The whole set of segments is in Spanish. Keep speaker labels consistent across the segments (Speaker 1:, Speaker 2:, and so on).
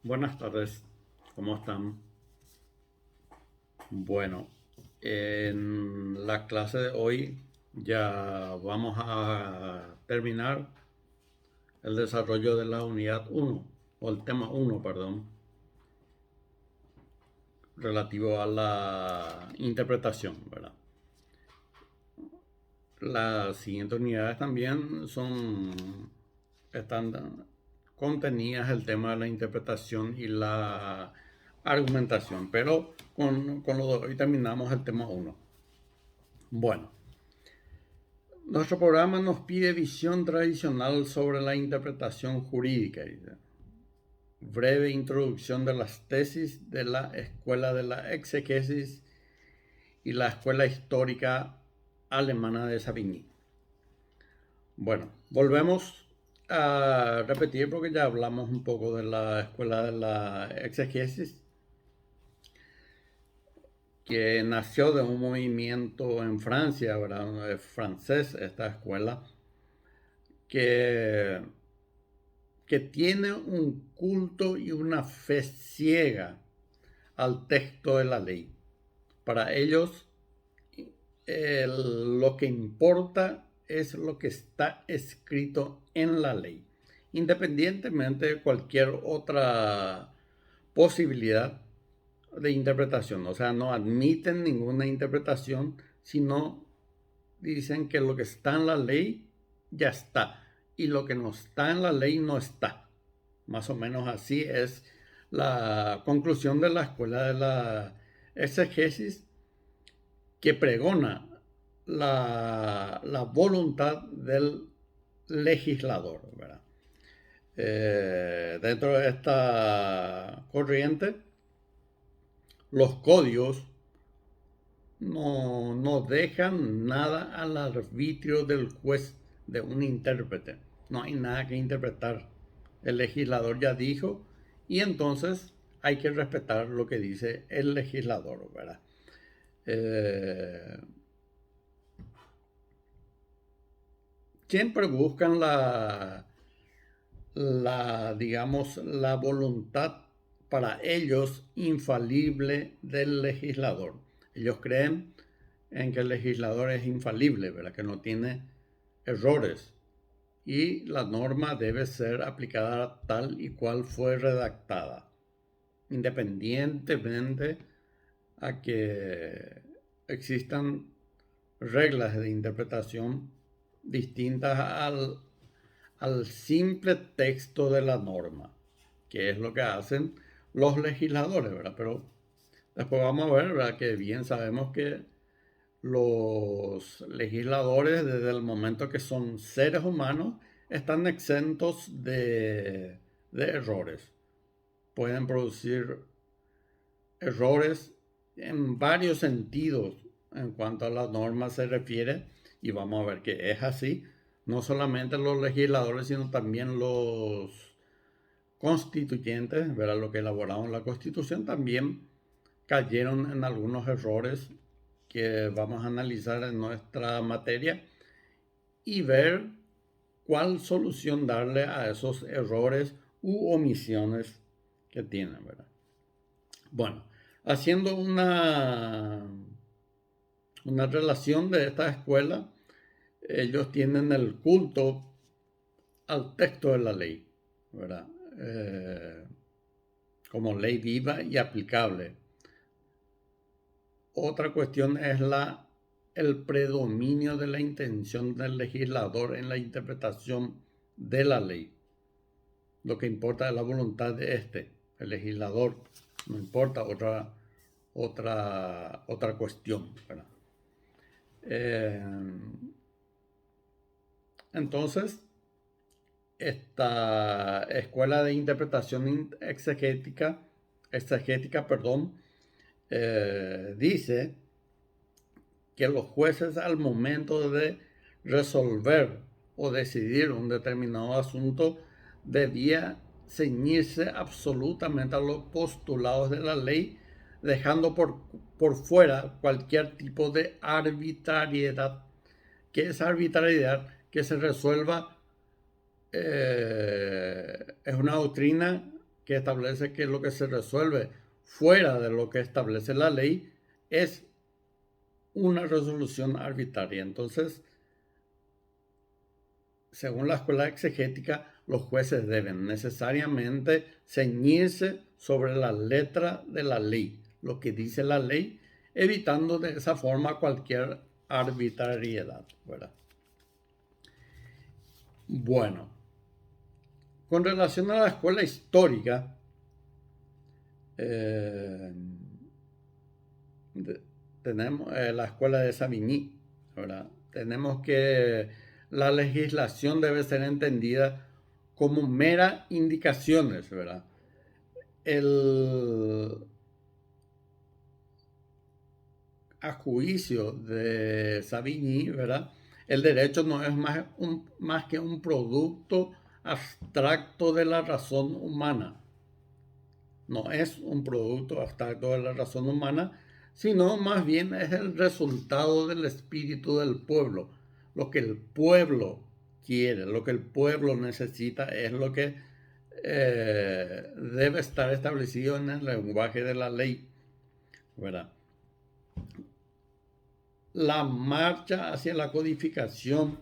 Speaker 1: Buenas tardes, ¿cómo están? Bueno, en la clase de hoy ya vamos a terminar el desarrollo de la unidad uno o el tema uno, perdón, relativo a la interpretación, ¿verdad? Las siguientes unidades también están contenidas el tema de la interpretación y la argumentación, pero con lo de hoy terminamos el tema uno. Bueno, nuestro programa nos pide visión tradicional sobre la interpretación jurídica. Breve introducción de las tesis de la Escuela de la Exegesis y la Escuela Histórica Alemana de Savigny. Bueno, volvemos a repetir porque ya hablamos un poco de la Escuela de la Exegesis, que nació de un movimiento en Francia, ¿verdad? Es francés esta escuela, que que tiene un culto y una fe ciega al texto de la ley. Para ellos, lo que importa es lo que está escrito en la ley, independientemente de cualquier otra posibilidad de interpretación. O sea, no admiten ninguna interpretación, sino dicen que lo que está en la ley ya está y lo que no está en la ley no está. Más o menos así es la conclusión de la escuela de la exegesis, que pregona la voluntad del legislador, ¿verdad? Dentro de esta corriente, los códigos no dejan nada al arbitrio del juez, de un intérprete. No hay nada que interpretar. El legislador ya dijo y entonces hay que respetar lo que dice el legislador, ¿verdad? Eh, Siempre buscan digamos, la voluntad para ellos infalible del legislador. Ellos creen en que el legislador es infalible, ¿verdad? Que no tiene errores y la norma debe ser aplicada tal y cual fue redactada, independientemente a que existan reglas de interpretación distintas al simple texto de la norma, que es lo que hacen los legisladores, ¿verdad? Pero después vamos a ver, ¿verdad? Que bien sabemos que los legisladores, desde el momento que son seres humanos, están exentos de errores. Pueden producir errores en varios sentidos en cuanto a las normas se refiere, y vamos a ver que es así. No solamente los legisladores, sino también los constituyentes, ¿verdad? Lo que elaboraron la Constitución, también cayeron en algunos errores que vamos a analizar en nuestra materia y ver cuál solución darle a esos errores u omisiones que tienen, ¿verdad? Bueno, haciendo una relación de esta escuela, ellos tienen el culto al texto de la ley, ¿verdad? Como ley viva y aplicable. Otra cuestión es el predominio de la intención del legislador en la interpretación de la ley. Lo que importa es la voluntad de el legislador. No importa otra cuestión, ¿verdad? Entonces, esta escuela de interpretación exegética, dice que los jueces, al momento de resolver o decidir un determinado asunto, debía ceñirse absolutamente a los postulados de la ley, dejando por fuera cualquier tipo de arbitrariedad. ¿Qué es arbitrariedad? Que se resuelva, es una doctrina que establece que lo que se resuelve fuera de lo que establece la ley es una resolución arbitraria. Entonces, según la escuela exegética, los jueces deben necesariamente ceñirse sobre la letra de la ley, lo que dice la ley, evitando de esa forma cualquier arbitrariedad, ¿verdad? Bueno, con relación a la escuela histórica, tenemos la escuela de Savigny, ¿verdad? Tenemos que la legislación debe ser entendida como mera indicaciones, ¿verdad? A juicio de Savigny, ¿verdad? El derecho no es más que un producto abstracto de la razón humana. No es un producto abstracto de la razón humana, sino más bien es el resultado del espíritu del pueblo. Lo que el pueblo quiere, lo que el pueblo necesita es lo que debe estar establecido en el lenguaje de la ley, ¿verdad? La marcha hacia la codificación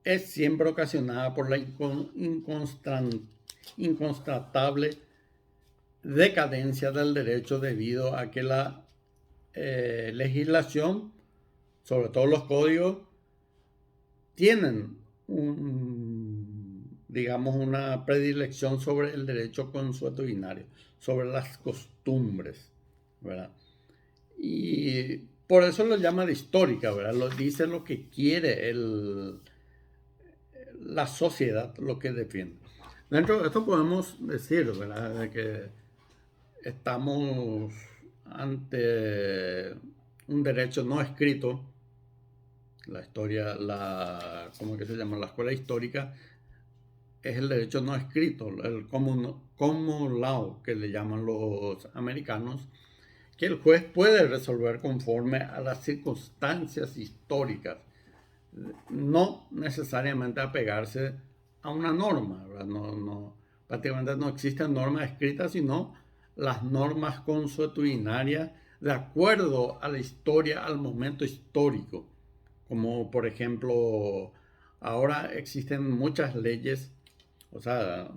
Speaker 1: es siempre ocasionada por la inconstatable decadencia del derecho debido a que la legislación, sobre todo los códigos, tienen digamos, una predilección sobre el derecho consuetudinario, sobre las costumbres, ¿verdad? Y por eso lo llama de histórica, ¿verdad? Dice lo que quiere la sociedad, lo que defiende. Dentro de esto podemos decir, ¿verdad?, de que estamos ante un derecho no escrito. La historia, ¿cómo que se llama? La escuela histórica es el derecho no escrito, el common law, que le llaman los americanos, que el juez puede resolver conforme a las circunstancias históricas, no necesariamente apegarse a una norma, ¿verdad? Prácticamente no existen normas escritas, sino las normas consuetudinarias de acuerdo a la historia, al momento histórico. Como por ejemplo, ahora existen muchas leyes, o sea,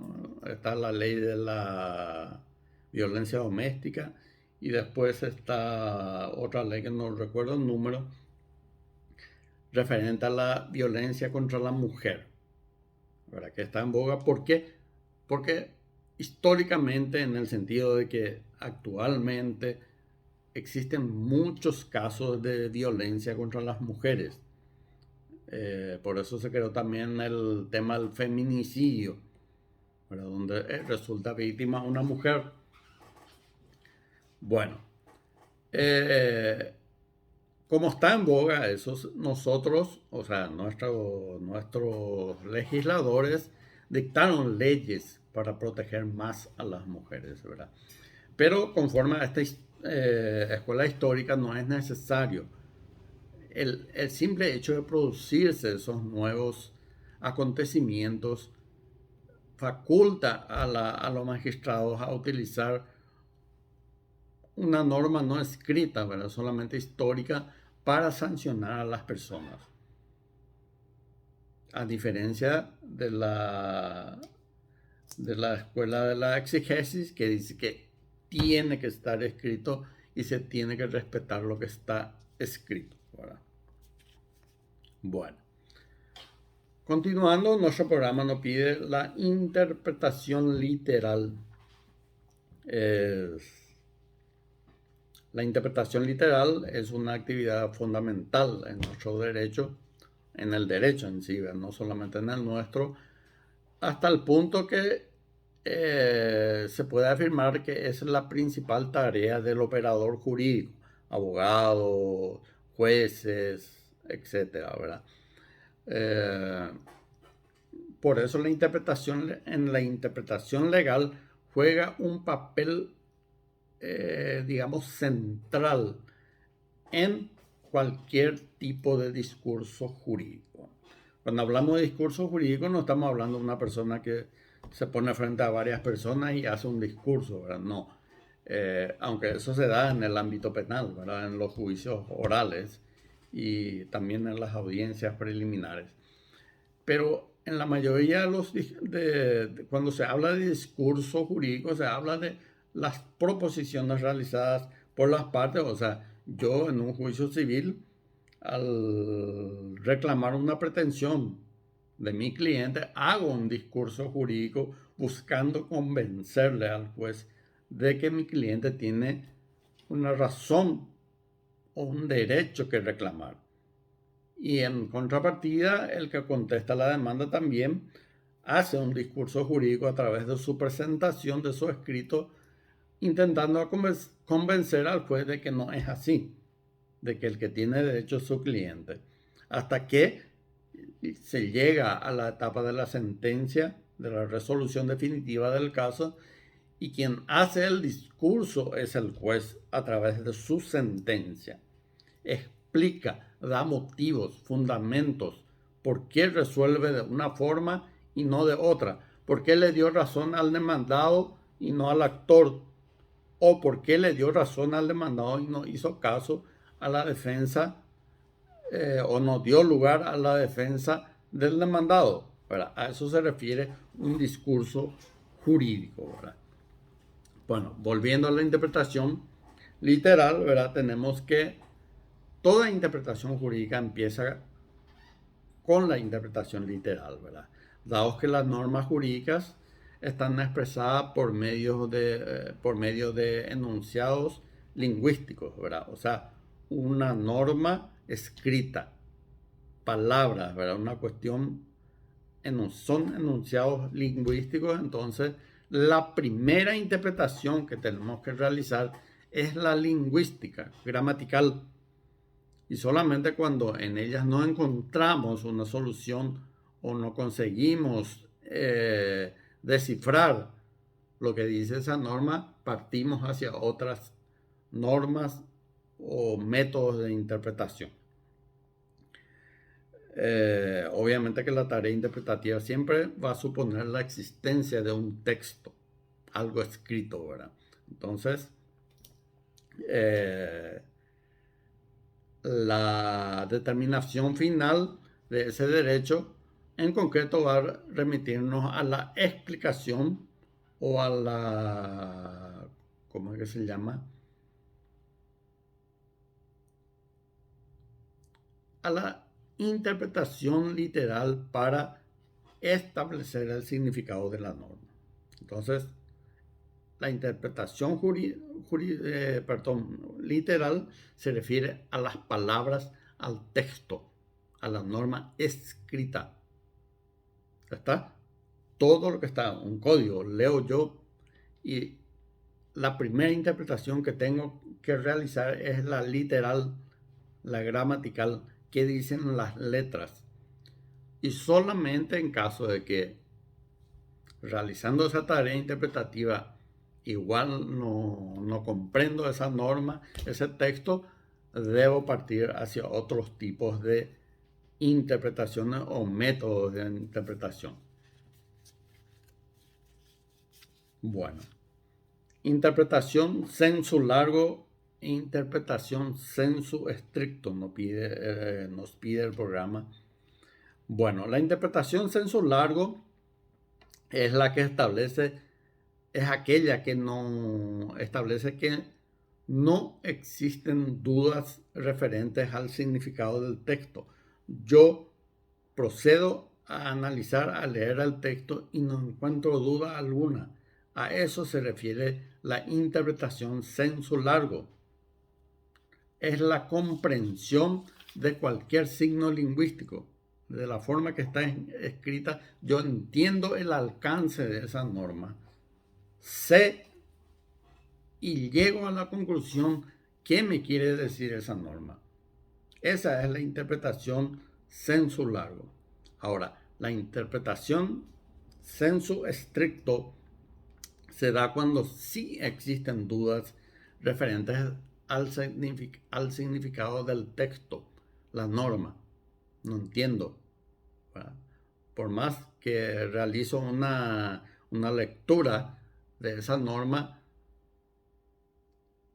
Speaker 1: está la ley de la violencia doméstica y después está otra ley que no recuerdo el número, referente a la violencia contra la mujer, ¿verdad? Que está en boga. ¿Por qué? Porque históricamente, en el sentido de que actualmente existen muchos casos de violencia contra las mujeres. Por eso se creó también el tema del feminicidio, ¿verdad? Donde resulta víctima una mujer. Bueno, como está en boga eso, nosotros, o sea, nuestros legisladores dictaron leyes para proteger más a las mujeres, ¿verdad? Pero conforme a esta escuela histórica no es necesario. El simple hecho de producirse esos nuevos acontecimientos faculta a los magistrados a utilizar una norma no escrita, ¿verdad?, solamente histórica, para sancionar a las personas. A diferencia de la escuela de la exegesis, que dice que tiene que estar escrito y se tiene que respetar lo que está escrito, ¿verdad? Bueno, continuando, nuestro programa nos pide la interpretación literal. La interpretación literal es una actividad fundamental en nuestro derecho, en el derecho en sí, no solamente en el nuestro, hasta el punto que se puede afirmar que es la principal tarea del operador jurídico, abogados, jueces, etcétera, ¿verdad? Por eso en la interpretación legal juega un papel, digamos, central en cualquier tipo de discurso jurídico. Cuando hablamos de discurso jurídico no estamos hablando de una persona que se pone frente a varias personas y hace un discurso, ¿verdad? No. Aunque eso se da en el ámbito penal, ¿verdad? En los juicios orales y también en las audiencias preliminares. Pero en la mayoría de cuando se habla de discurso jurídico, se habla de las proposiciones realizadas por las partes. O sea, yo en un juicio civil, al reclamar una pretensión de mi cliente, hago un discurso jurídico buscando convencerle al juez de que mi cliente tiene una razón o un derecho que reclamar. Y en contrapartida, el que contesta la demanda también hace un discurso jurídico a través de su presentación de su escrito, intentando convencer al juez de que no es así, de que el que tiene derecho es su cliente. Hasta que se llega a la etapa de la sentencia, de la resolución definitiva del caso, y quien hace el discurso es el juez a través de su sentencia. Explica, da motivos, fundamentos, por qué resuelve de una forma y no de otra, por qué le dio razón al demandado y no al actor, o por qué le dio razón al demandado y no hizo caso a la defensa o no dio lugar a la defensa del demandado, ¿verdad? A eso se refiere un discurso jurídico, ¿verdad? Bueno, volviendo a la interpretación literal, ¿verdad? Tenemos que toda interpretación jurídica empieza con la interpretación literal, ¿verdad? Dado que las normas jurídicas están expresadas por medio de enunciados lingüísticos, ¿verdad? O sea, una norma escrita, palabras, ¿verdad? Una cuestión, son enunciados lingüísticos. Entonces la primera interpretación que tenemos que realizar es la lingüística, gramatical. Y solamente cuando en ellas no encontramos una solución o no conseguimos descifrar lo que dice esa norma, partimos hacia otras normas o métodos de interpretación. Obviamente que la tarea interpretativa siempre va a suponer la existencia de un texto, algo escrito, ¿verdad? Entonces, la determinación final de ese derecho en concreto va a remitirnos a la explicación o a la, ¿cómo es que se llama? A la interpretación literal para establecer el significado de la norma. Entonces, la interpretación literal se refiere a las palabras, al texto, a la norma escrita. ¿Está? Todo lo que está en un código, leo yo, y la primera interpretación que tengo que realizar es la literal, la gramatical, que dicen las letras. Y solamente en caso de que realizando esa tarea interpretativa igual no comprendo esa norma, ese texto, debo partir hacia otros tipos de interpretaciones o métodos de interpretación. Bueno, interpretación sensu largo e interpretación sensu estricto nos pide el programa. Bueno, la interpretación sensu largo es la que es aquella que no establece que no existen dudas referentes al significado del texto. Yo procedo a analizar, a leer el texto y no encuentro duda alguna. A eso se refiere la interpretación sensu largo. Es la comprensión de cualquier signo lingüístico. De la forma que está escrita, yo entiendo el alcance de esa norma. Sé y llego a la conclusión qué me quiere decir esa norma. Esa es la interpretación sensu largo. Ahora, la interpretación sensu estricto se da cuando sí existen dudas referentes al significado del texto, la norma. No entiendo. Por más que realizo una lectura de esa norma,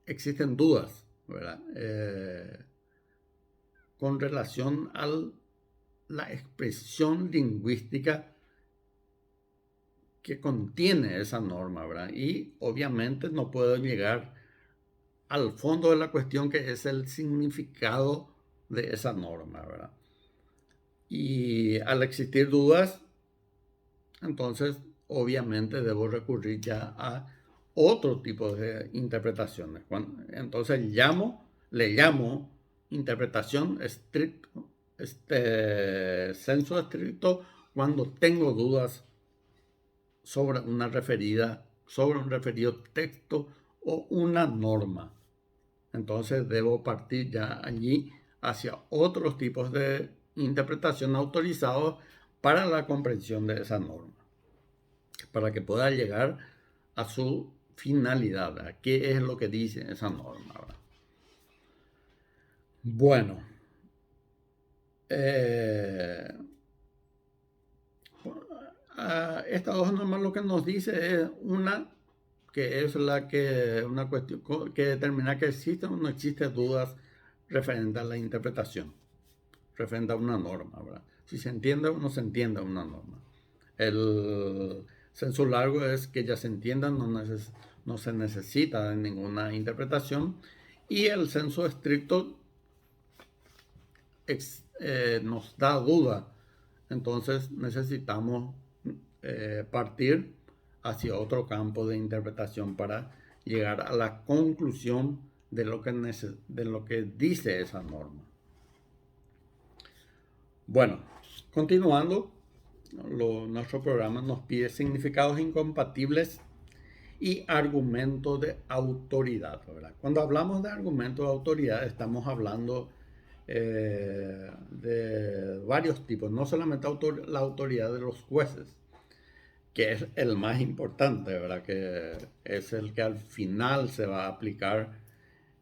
Speaker 1: existen dudas, ¿verdad? Con relación a la expresión lingüística que contiene esa norma, ¿verdad? Y obviamente no puedo llegar al fondo de la cuestión, que es el significado de esa norma, ¿verdad? Y al existir dudas, entonces obviamente debo recurrir ya a otro tipo de interpretaciones. Entonces le llamo interpretación estricto, sensu estricto, cuando tengo dudas sobre una referida, sobre un referido texto o una norma. Entonces debo partir ya allí hacia otros tipos de interpretación autorizados para la comprensión de esa norma, para que pueda llegar a su finalidad, ¿verdad? ¿Qué es lo que dice esa norma, ¿verdad? Bueno, estas dos normas lo que nos dice es una, que es una cuestión que determina que existen o no existen dudas referente a la interpretación, referente a una norma, ¿verdad? Si se entiende o no se entiende una norma. El sensu largo es que ya se entienda, no se necesita de ninguna interpretación. Y el sensu estricto nos da duda. Entonces necesitamos partir hacia otro campo de interpretación para llegar a la conclusión de lo que dice esa norma. Bueno, continuando, nuestro programa nos pide significados incompatibles y argumentos de autoridad, ¿verdad? Cuando hablamos de argumentos de autoridad, estamos hablando de varios tipos, no solamente la autoridad de los jueces, que es el más importante, ¿verdad? Que es el que al final se va a aplicar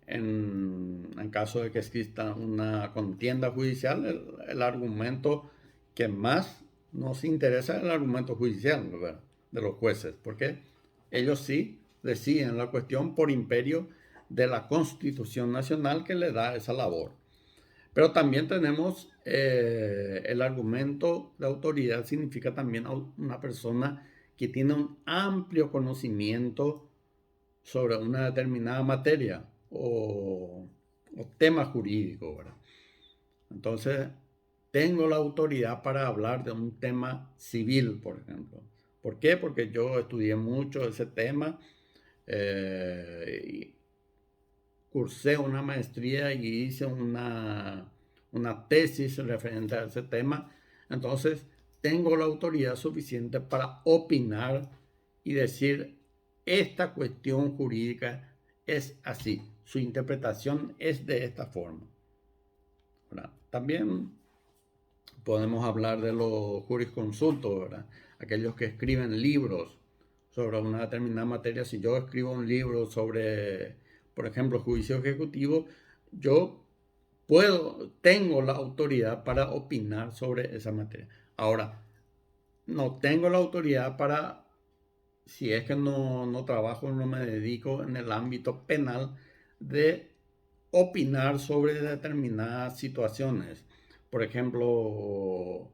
Speaker 1: en caso de que exista una contienda judicial. El argumento que más nos interesa es el argumento judicial, ¿verdad? De los jueces, porque ellos sí deciden la cuestión por imperio de la Constitución Nacional, que le da esa labor. Pero también tenemos el argumento de autoridad, significa también una persona que tiene un amplio conocimiento sobre una determinada materia o tema jurídico, ¿verdad? Entonces, tengo la autoridad para hablar de un tema civil, por ejemplo. ¿Por qué? Porque yo estudié mucho ese tema, y cursé una maestría y hice una tesis referente a ese tema. Entonces, tengo la autoridad suficiente para opinar y decir, esta cuestión jurídica es así, su interpretación es de esta forma, ¿verdad? También podemos hablar de los jurisconsultos, ¿verdad? Aquellos que escriben libros sobre una determinada materia. Si yo escribo un libro sobre, por ejemplo, juicio ejecutivo, yo tengo la autoridad para opinar sobre esa materia. Ahora, no tengo la autoridad para, si es que no trabajo, no me dedico en el ámbito penal, de opinar sobre determinadas situaciones. Por ejemplo,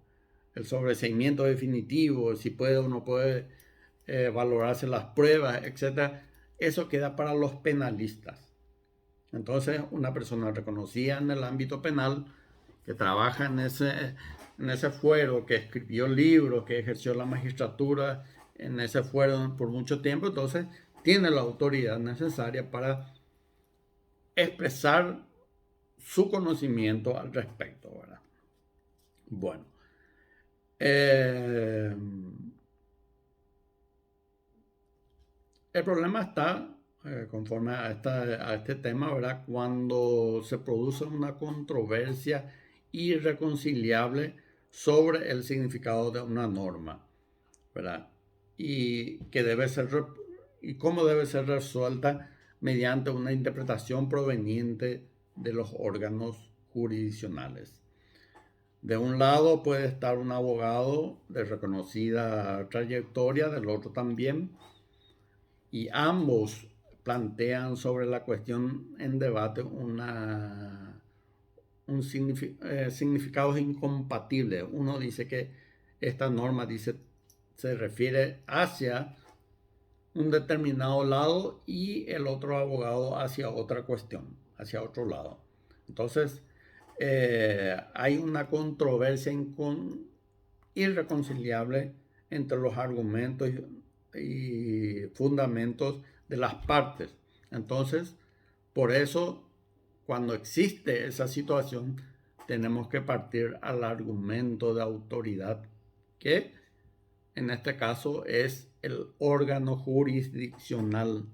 Speaker 1: el sobreseimiento definitivo, si puede o no puede valorarse las pruebas, etc. Eso queda para los penalistas. Entonces, una persona reconocida en el ámbito penal, que trabaja en ese fuero, que escribió libros, que ejerció la magistratura en ese fuero por mucho tiempo, entonces tiene la autoridad necesaria para expresar su conocimiento al respecto, ¿verdad? Bueno, el problema está, conforme a este tema, ¿verdad? Cuando se produce una controversia irreconciliable sobre el significado de una norma, ¿verdad? Y cómo debe ser resuelta mediante una interpretación proveniente de los órganos jurisdiccionales. De un lado puede estar un abogado de reconocida trayectoria, del otro también, y ambos plantean sobre la cuestión en debate significados incompatibles. Uno dice que esta norma se refiere hacia un determinado lado y el otro abogado hacia otra cuestión, hacia otro lado. Entonces, hay una controversia irreconciliable entre los argumentos y fundamentos de las partes. Entonces, por eso, cuando existe esa situación, tenemos que partir al argumento de autoridad, que en este caso es el órgano jurisdiccional.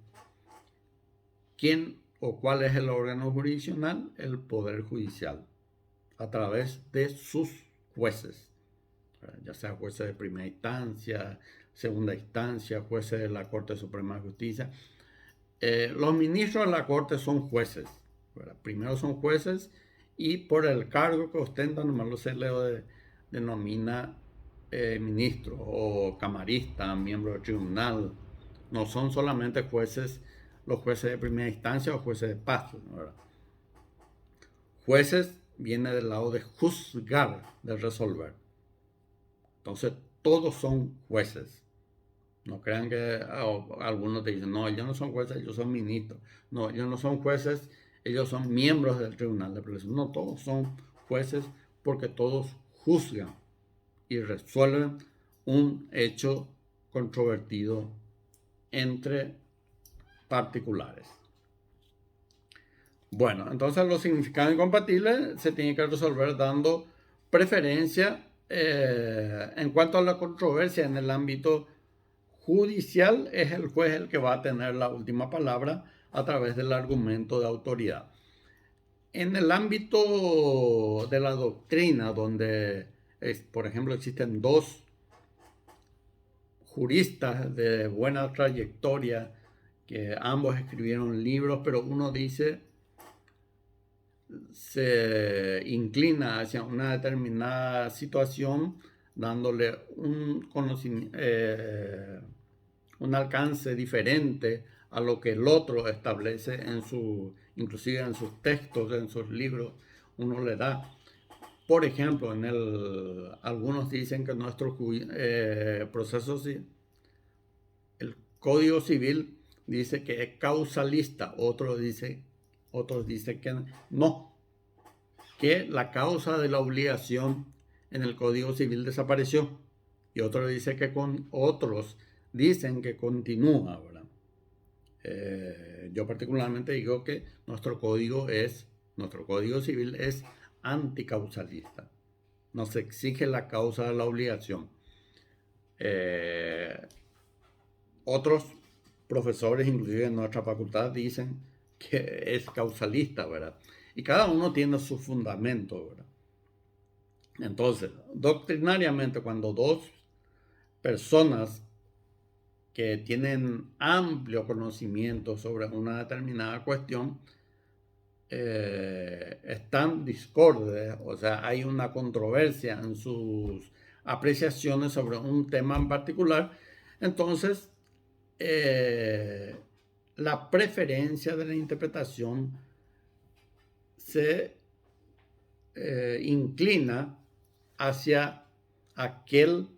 Speaker 1: ¿Quién o cuál es el órgano jurisdiccional? El Poder Judicial, a través de sus jueces, ya sea jueces de primera instancia, segunda instancia, jueces de la Corte Suprema de Justicia. Los ministros de la Corte son jueces, ¿verdad? Primero son jueces y por el cargo que ostentan, nomás se le denomina ministro o camarista, miembro del tribunal. No son solamente jueces, los jueces de primera instancia o jueces de paz, ¿verdad? Jueces viene del lado de juzgar, de resolver. Entonces, todos son jueces. No crean que algunos te dicen, no, ellos no son jueces, ellos son ministros. No, ellos no son jueces, ellos son miembros del tribunal de apelación. No, todos son jueces porque todos juzgan y resuelven un hecho controvertido entre particulares. Bueno, entonces los significados incompatibles se tienen que resolver dando preferencia en cuanto a la controversia en el ámbito judicial. Es el juez el que va a tener la última palabra a través del argumento de autoridad. En el ámbito de la doctrina, donde, por ejemplo, existen dos juristas de buena trayectoria que ambos escribieron libros, pero uno se inclina hacia una determinada situación, dándole un alcance diferente a lo que el otro establece inclusive en sus textos, en sus libros, uno le da. Por ejemplo, algunos dicen que nuestro proceso, el Código Civil dice que es causalista, otros dicen que no, que la causa de la obligación en el Código Civil desapareció, y otros dicen que continúa, ¿verdad? Yo particularmente digo que nuestro Código Civil es anticausalista. Nos exige la causa de la obligación. Otros profesores, inclusive en nuestra facultad, dicen que es causalista, ¿verdad? Y cada uno tiene su fundamento, ¿verdad? Entonces, doctrinariamente, cuando dos personas que tienen amplio conocimiento sobre una determinada cuestión están discordes, o sea, hay una controversia en sus apreciaciones sobre un tema en particular, entonces la preferencia de la interpretación se inclina hacia aquel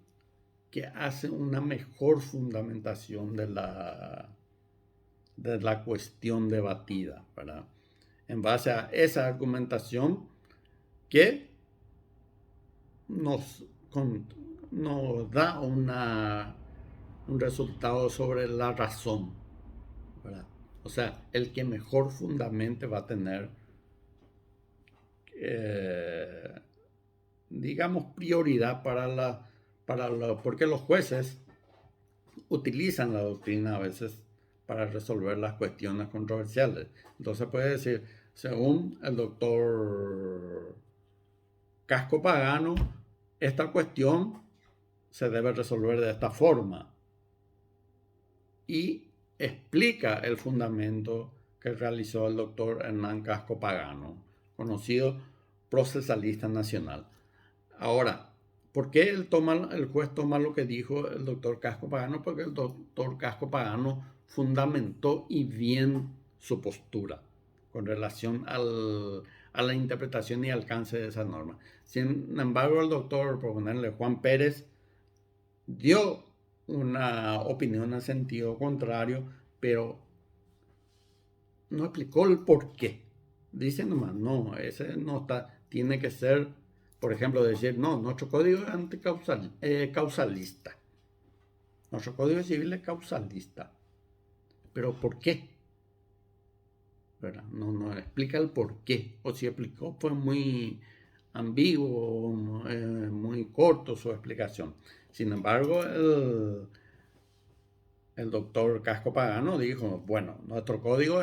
Speaker 1: que hace una mejor fundamentación de la cuestión debatida, ¿verdad? En base a esa argumentación que nos da un resultado sobre la razón, ¿verdad? O sea, el que mejor fundamente va a tener, digamos, prioridad porque los jueces utilizan la doctrina a veces para resolver las cuestiones controversiales. Entonces puede decir, según el doctor Casco Pagano, esta cuestión se debe resolver de esta forma. Y explica el fundamento que realizó el doctor Hernán Casco Pagano, conocido procesalista nacional. Ahora, ¿por qué el juez toma lo que dijo el doctor Casco Pagano? Porque el doctor Casco Pagano fundamentó y bien su postura con relación a la interpretación y alcance de esa norma. Sin embargo, el doctor, por ponerle Juan Pérez, dio una opinión en sentido contrario, pero no explicó el por qué. Dice nomás, no, ese no está, tiene que ser, por ejemplo, decir, no, nuestro código es causalista. Nuestro código civil es causalista. Pero ¿por qué? ¿Verdad? No explica el por qué. O si explicó fue muy ambiguo, muy corto su explicación. Sin embargo, el doctor Casco Pagano dijo, bueno, nuestro código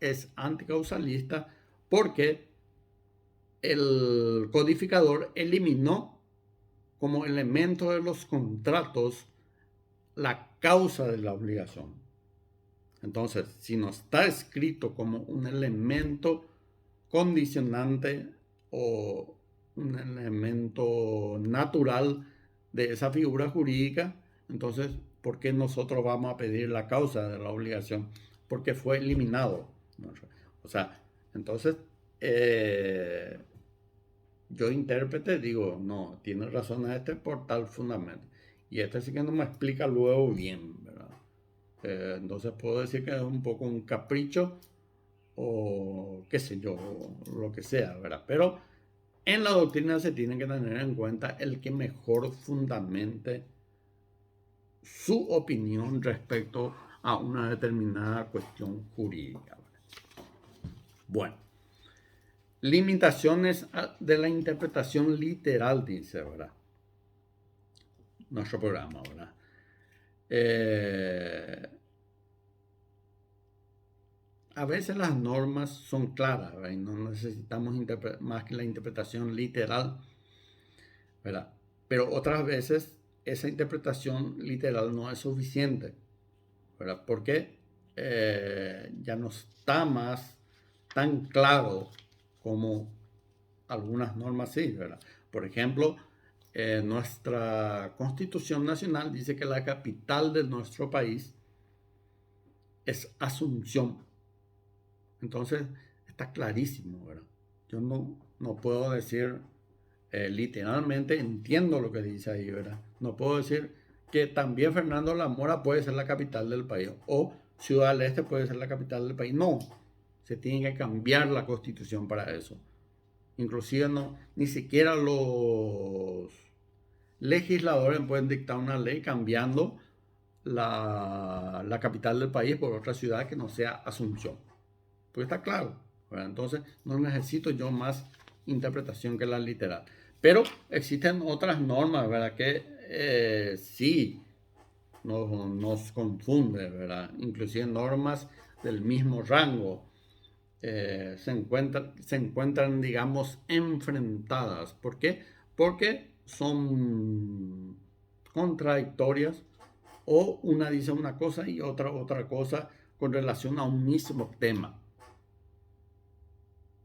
Speaker 1: es anticausalista porque el codificador eliminó como elemento de los contratos la causa de la obligación. Entonces, si no está escrito como un elemento condicionante o un elemento natural de esa figura jurídica, entonces, ¿por qué nosotros vamos a pedir la causa de la obligación? Porque fue eliminado. O sea, entonces, yo intérprete digo, no, tiene razón este por tal fundamento. Y este sí que no me explica luego bien, ¿verdad? Entonces puedo decir que es un poco un capricho o qué sé yo, lo que sea, ¿verdad? Pero en la doctrina se tiene que tener en cuenta el que mejor fundamente su opinión respecto a una determinada cuestión jurídica. Bueno, limitaciones de la interpretación literal, dice, ¿verdad? Nuestro programa, ¿verdad? A veces las normas son claras, ¿verdad? Y no necesitamos más que la interpretación literal, ¿verdad? Pero otras veces esa interpretación literal no es suficiente, ¿verdad? Porque ya no está más tan claro como algunas normas sí, ¿verdad? Por ejemplo, nuestra Constitución Nacional dice que la capital de nuestro país es Asunción. Entonces, está clarísimo, ¿verdad? Yo no puedo decir literalmente, entiendo lo que dice ahí, ¿verdad? No puedo decir que también Fernando La Mora puede ser la capital del país o Ciudad del Este puede ser la capital del país. No, se tiene que cambiar la constitución para eso. Inclusive ni siquiera los legisladores pueden dictar una ley cambiando la capital del país por otra ciudad que no sea Asunción. Pues está claro, ¿verdad? Entonces no necesito yo más interpretación que la literal. Pero existen otras normas, ¿verdad? Que sí nos confunde, ¿verdad? Inclusive normas del mismo rango se encuentran, digamos, enfrentadas. ¿Por qué? Porque son contradictorias o una dice una cosa y otra cosa con relación a un mismo tema.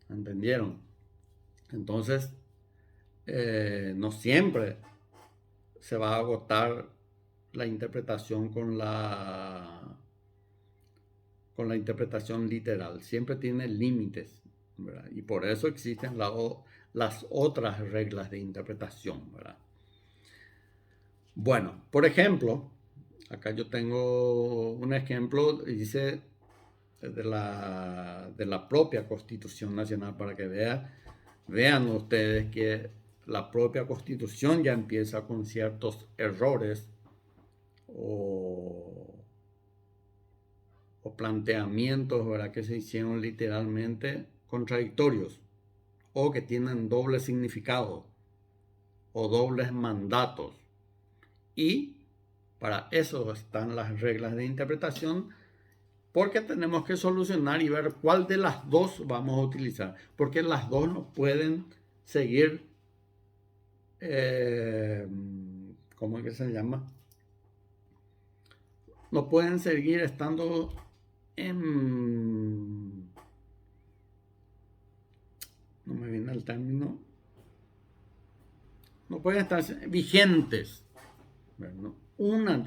Speaker 1: ¿Entendieron? Entonces, no siempre se va a agotar la interpretación con la interpretación literal. Siempre tiene límites, ¿verdad? Y por eso existen las otras reglas de interpretación, ¿verdad? Bueno, por ejemplo, acá yo tengo un ejemplo, dice de la propia Constitución Nacional para que vean ustedes que la propia Constitución ya empieza con ciertos errores o, o planteamientos, ¿verdad? Que se hicieron literalmente contradictorios o que tienen doble significado o dobles mandatos. Y para eso están las reglas de interpretación, porque tenemos que solucionar y ver cuál de las dos vamos a utilizar, porque las dos no pueden seguir, ¿cómo es que se llama? No pueden seguir estando no me viene el término, no pueden estar vigentes. ¿No? Una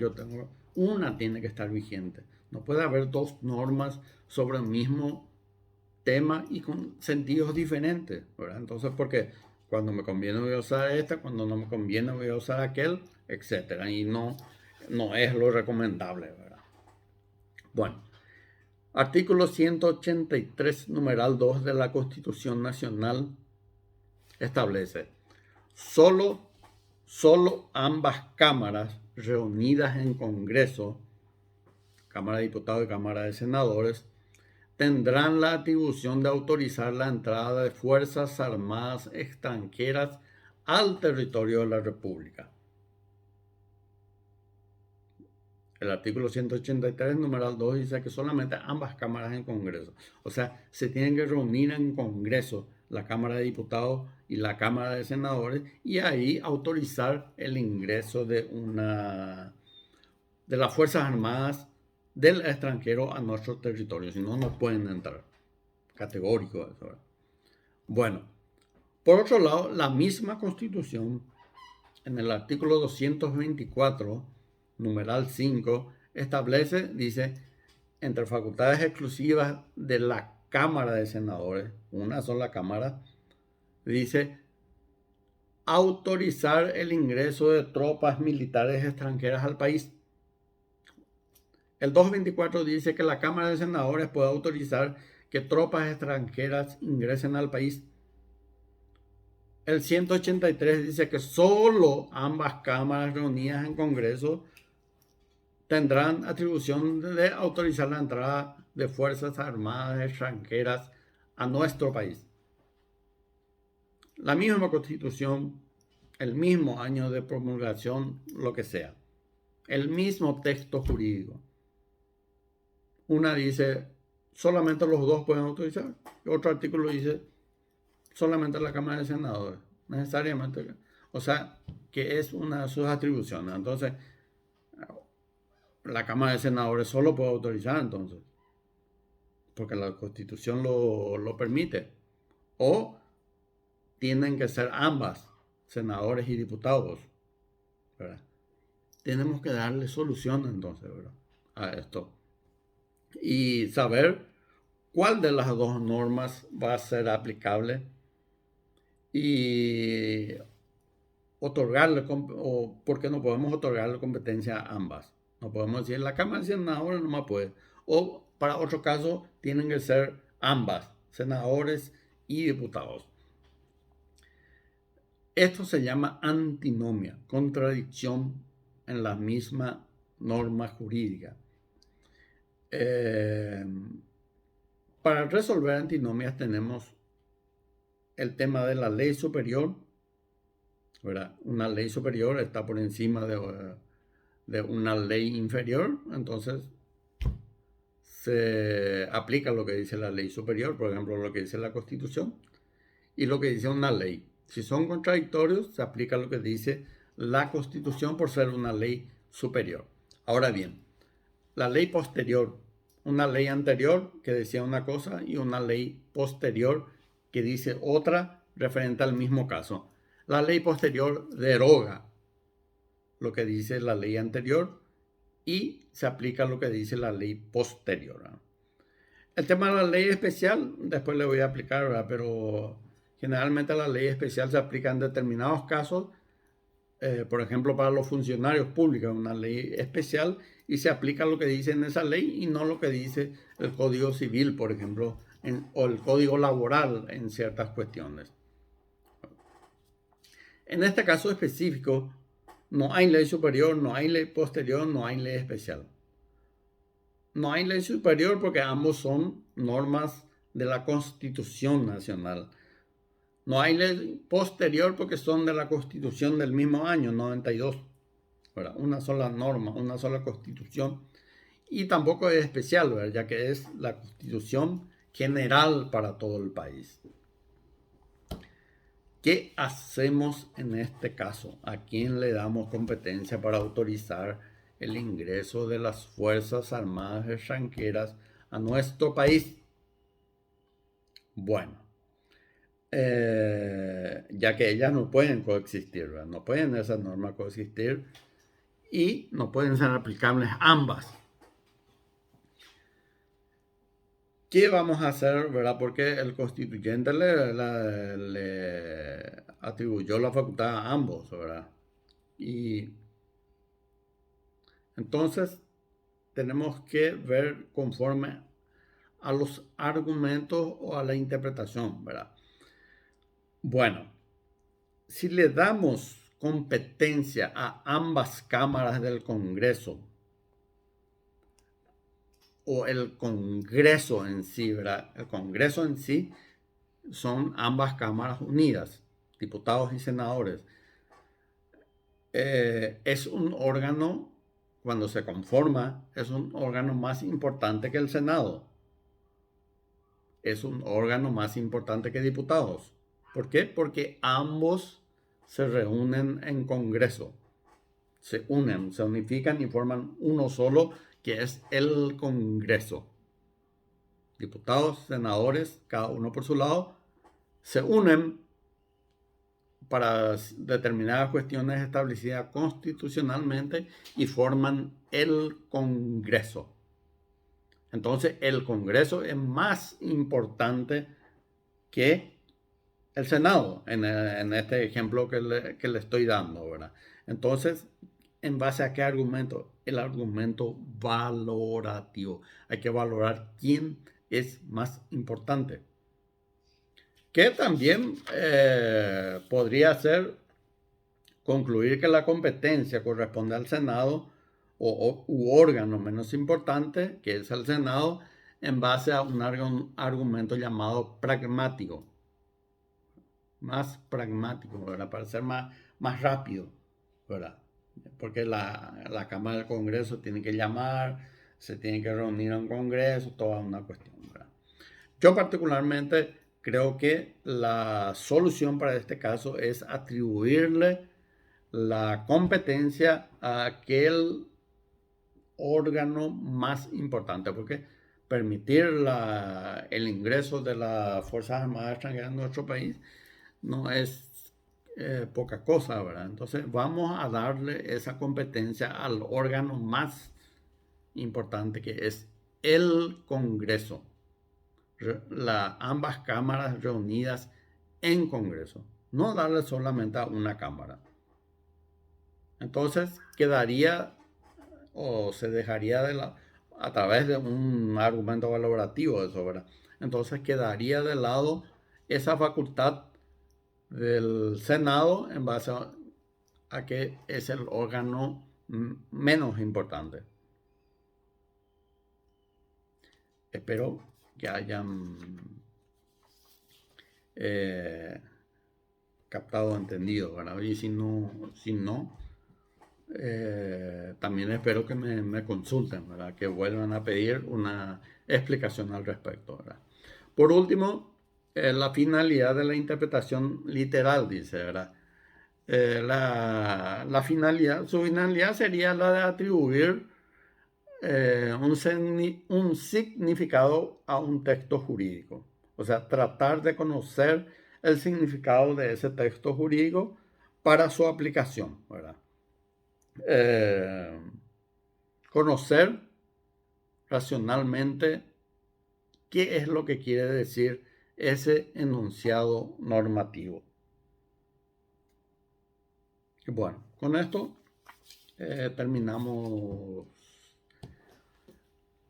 Speaker 1: tiene que estar vigente. No puede haber dos normas sobre el mismo tema y con sentidos diferentes, ¿verdad? Entonces, porque cuando me conviene voy a usar esta, cuando no me conviene voy a usar aquel, etcétera, y no es lo recomendable, ¿verdad? Bueno, artículo 183, numeral 2 de la Constitución Nacional establece: solo ambas cámaras reunidas en Congreso, Cámara de Diputados y Cámara de Senadores, tendrán la atribución de autorizar la entrada de fuerzas armadas extranjeras al territorio de la República. El artículo 183, numeral 2, dice que solamente ambas cámaras en Congreso. O sea, se tienen que reunir en Congreso la Cámara de Diputados y la Cámara de Senadores y ahí autorizar el ingreso de las Fuerzas Armadas del extranjero a nuestro territorio. Si no, no pueden entrar. Categórico eso, ¿verdad? Bueno, por otro lado, la misma Constitución, en el artículo 224, numeral 5, dice, entre facultades exclusivas de la Cámara de Senadores, una sola Cámara, dice, autorizar el ingreso de tropas militares extranjeras al país. El 224 dice que la Cámara de Senadores puede autorizar que tropas extranjeras ingresen al país. El 183 dice que solo ambas cámaras reunidas en Congreso tendrán atribución de autorizar la entrada de fuerzas armadas extranjeras a nuestro país. La misma Constitución, el mismo año de promulgación, lo que sea, el mismo texto jurídico. Una dice, solamente los dos pueden autorizar. Y otro artículo dice, solamente la Cámara de Senadores. Necesariamente. O sea, que es una de sus atribuciones. Entonces, la Cámara de Senadores solo puede autorizar entonces. Porque la Constitución lo permite. O tienen que ser ambas, senadores y diputados, ¿verdad? Tenemos que darle solución entonces, ¿verdad?, a esto. Y saber cuál de las dos normas va a ser aplicable y otorgarle, o porque no podemos otorgarle competencia a ambas. No podemos decir la Cámara de Senadores no más puede. O para otro caso tienen que ser ambas, senadores y diputados. Esto se llama antinomia, contradicción en la misma norma jurídica. Para resolver antinomias tenemos el tema de la ley superior, ¿verdad? Una ley superior está por encima de una ley inferior, entonces se aplica lo que dice la ley superior, por ejemplo, lo que dice la Constitución y lo que dice una ley. Si son contradictorios, se aplica lo que dice la Constitución por ser una ley superior. Ahora bien, la ley posterior, una ley anterior que decía una cosa y una ley posterior que dice otra referente al mismo caso. La ley posterior deroga lo que dice la ley anterior y se aplica lo que dice la ley posterior. El tema de la ley especial, después le voy a aplicar, ¿verdad? Pero generalmente la ley especial se aplica en determinados casos, por ejemplo, para los funcionarios públicos, una ley especial, y se aplica lo que dice en esa ley y no lo que dice el Código Civil, por ejemplo, o el Código Laboral en ciertas cuestiones. En este caso específico, no hay ley superior, no hay ley posterior, no hay ley especial. No hay ley superior porque ambos son normas de la Constitución Nacional. No hay ley posterior porque son de la Constitución del mismo año, 92. ¿Verdad? Una sola norma, una sola Constitución. Y tampoco es especial, ¿verdad?, ya que es la Constitución general para todo el país. ¿Qué hacemos en este caso? ¿A quién le damos competencia para autorizar el ingreso de las Fuerzas Armadas extranjeras a nuestro país? Bueno, ya que ellas no pueden coexistir, ¿verdad? No pueden esas normas coexistir y no pueden ser aplicables ambas. ¿Qué vamos a hacer, verdad? Porque el constituyente le atribuyó la facultad a ambos, ¿verdad? Y entonces tenemos que ver conforme a los argumentos o a la interpretación, ¿verdad? Bueno, si le damos competencia a ambas cámaras del Congreso, o el Congreso en sí, ¿verdad? El Congreso en sí son ambas cámaras unidas, diputados y senadores. Es un órgano, cuando se conforma, es un órgano más importante que el Senado. Es un órgano más importante que diputados. ¿Por qué? Porque ambos se reúnen en Congreso. Se unen, se unifican y forman uno solo, que es el Congreso. Diputados, senadores, cada uno por su lado, se unen para determinadas cuestiones establecidas constitucionalmente y forman el Congreso. Entonces, el Congreso es más importante que el Senado, en este ejemplo que le estoy dando, ¿verdad? Entonces, ¿en base a qué argumento? El argumento valorativo. Hay que valorar quién es más importante. Que también podría ser concluir que la competencia corresponde al Senado u órgano menos importante, que es el Senado, en base a un argumento llamado pragmático. Más pragmático, ¿verdad? Para ser más rápido, ¿verdad? Porque la Cámara del Congreso tiene que llamar, se tiene que reunir en Congreso, toda una cuestión, ¿verdad? Yo particularmente creo que la solución para este caso es atribuirle la competencia a aquel órgano más importante, porque permitir el ingreso de las Fuerzas Armadas extranjeras en nuestro país no es poca cosa, ¿verdad? Entonces vamos a darle esa competencia al órgano más importante, que es el Congreso. Ambas cámaras reunidas en Congreso, no darle solamente a una cámara. Entonces quedaría o se dejaría a través de un argumento valorativo de eso, ¿verdad? Entonces quedaría de lado esa facultad del Senado en base a que es el órgano menos importante. Espero que hayan captado, entendido, ¿verdad? Y si no, también espero que me consulten, ¿verdad? Que vuelvan a pedir una explicación al respecto, ¿verdad? Por último, la finalidad de la interpretación literal, dice, ¿verdad? Su finalidad sería la de atribuir un significado a un texto jurídico. O sea, tratar de conocer el significado de ese texto jurídico para su aplicación, ¿verdad? Conocer racionalmente qué es lo que quiere decir ese enunciado normativo. Y bueno, con esto terminamos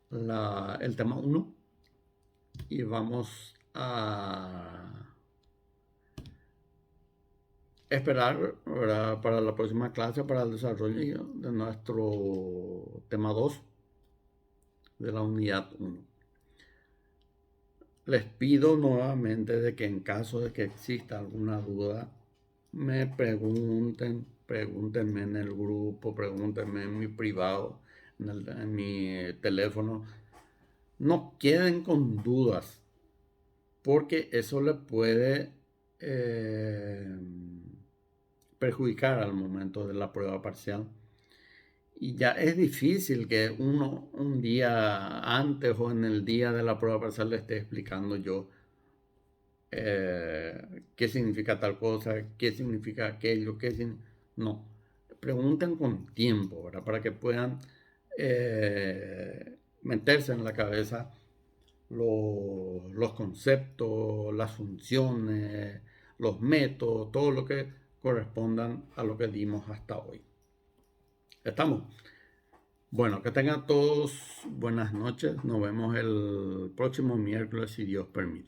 Speaker 1: el tema 1 y vamos a esperar, ¿verdad?, para la próxima clase para el desarrollo de nuestro tema 2 de la unidad 1. Les pido nuevamente de que en caso de que exista alguna duda, me pregúntenme en el grupo, pregúntenme en mi privado, en mi teléfono. No queden con dudas, porque eso le puede perjudicar al momento de la prueba parcial. Y ya es difícil que uno un día antes o en el día de la prueba parcial le esté explicando yo qué significa tal cosa, qué significa aquello, no. Pregunten con tiempo, ¿verdad? Para que puedan meterse en la cabeza los conceptos, las funciones, los métodos, todo lo que correspondan a lo que dimos hasta hoy. ¿Estamos? Bueno, que tengan todos buenas noches. Nos vemos el próximo miércoles si Dios permite.